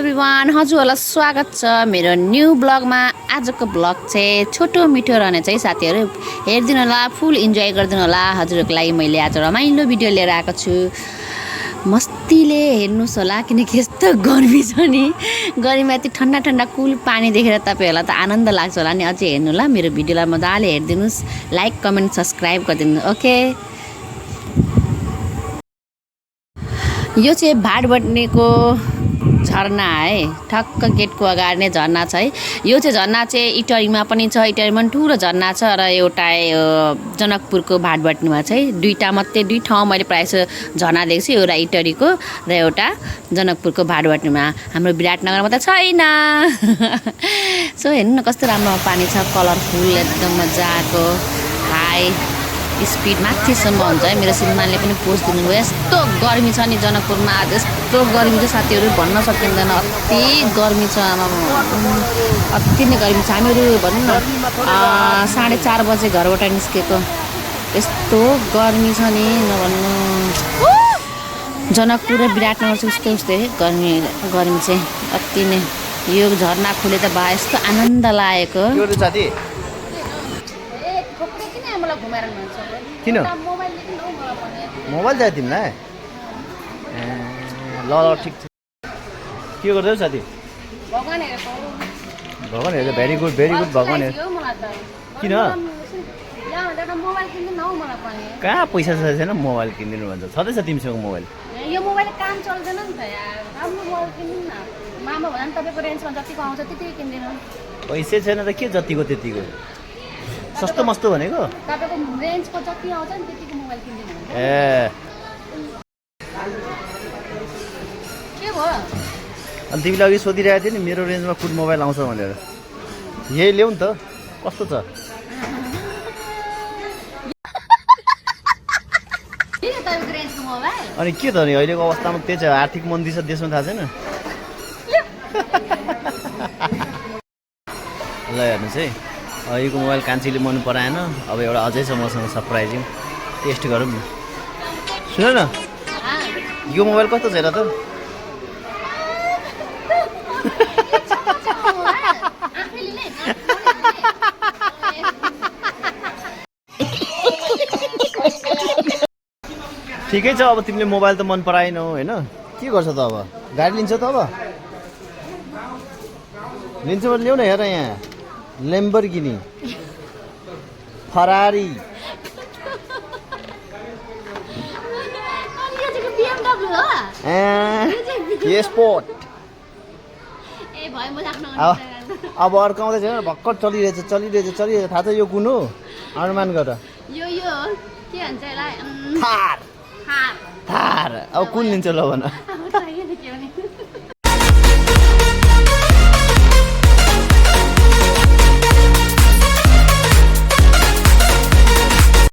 Everyone, हजुरहरूलाई स्वागत छ मेरो न्यू ब्लगमा। आजको ब्लग चाहिँ छोटो मिठो रहने चाहिँ साथीहरू हेरिदिनु होला, फुल इन्जोय गरिदिनु होला। हजुरहरूको लागि मैले आज रमाइलो भिडियो लिएर आएको छु। मस्तीले हेर्नुहोस् होला, किनकि यस्तो गर्मी छ नि। गर्मीमा यति ठन्डा ठन्डा कुल पानी देखेर तपाईँहरूलाई त आनन्द लाग्छ होला नि। अझै हेर्नु होला, मेरो भिडियोलाई मजाले हेरिदिनुहोस्, लाइक कमेन्ट सब्सक्राइब गरिदिनु। ओके, यो चाहिँ भाटबट्नेको झरना है, ठक्क गेटको अगाडि नै झरना छ है। यो चाहिँ झरना चाहिँ इटरीमा पनि छ, इटरीमा पनि ठुलो झरना छ र एउटा जनकपुरको भाटबट्नेमा चाहिँ दुई ठाउँ मैले प्रायः झरना देखेको छु, एउटा इटरीको र एउटा जनकपुरको भाटबट्नेमा। हाम्रो विराटनगरमा त छैन। सो हेर्नु न कस्तो राम्रो पानी छ, कलरफुल एकदम मजाको हाई स्पिड माथिसम्म हुन्छ है। मेरो श्रीमानले पनि पोस्ट दिनुभयो। यस्तो गर्मी छ नि जनकपुरमा, यस्तो गर्मी छ साथीहरू भन्न सकिँदैन। अति गर्मी छ, अति नै गर्मी छ। हामीहरू भनौँ न 4:30 बजे घरबाट निस्केको, यस्तो गर्मी छ नि नभन्नु। जनकपुर र विराटनगर चाहिँ उस्तै गर्मी चाहिँ अति नै। यो झरना खुले त बा यस्तो आनन्द लागेको। किन मोबाइल चाहियो तिमीलाई? ल ठिक छ। के गर्दै साथी? भगवान हेर्छ। भेरी गुड भगवान हेर्छ। किन कहाँ पैसा छैन मोबाइल किनिदिनु भन्छ? छँदैछ तिमीसँग मोबाइल? यो मोबाइल काम चल्दैन नि त यार। राम्रो मोबाइल किन्दिनु न। मामा भन्छ नि तपाईँको रेन्जमा जतिको आउँछ त्यतिकै किन्दिनु। पैसै छैन त के जतिको त्यतिको? सस्तो मस्तो भनेको तपाईको रेन्जको जति आउँछ नि त्यतिको मोबाइल किन्दिनु। ए के भयो? अनि तिमीले अघि सोधिरहेको थियौ नि मेरो रेन्जमा कुन मोबाइल आउँछ भनेर। यही ल्याउ नि त, कस्तो छ? अनि के त नि अहिलेको अवस्थामा त्यही छ, आर्थिक मन्दी छ देशमा, थाहा छैन? ल हेर्नुहोस् है, यो मोबाइल कान्छीले मन पराएन। अब एउटा अझै छ मसँग सरप्राइजिङ, टेस्ट गरौँ न। सुन न, यो मोबाइल कस्तो छ हेर त? ठिकै छ। अब तिमीले मोबाइल त मन पराएनौ होइन, के गर्छ त? अब गाडी लिन्छ त? अब लिन्छ भने ल्याउ न। हेर यहाँ ल्याम्बोर्गिनी, फरारी, स्पोर्ट। अब अर्को आउँदैछ भर्खर चलिरहेछ। थाहा छ यो कुन हो? अनुमान गर। थार। अब कुन लिन्छ ल भन?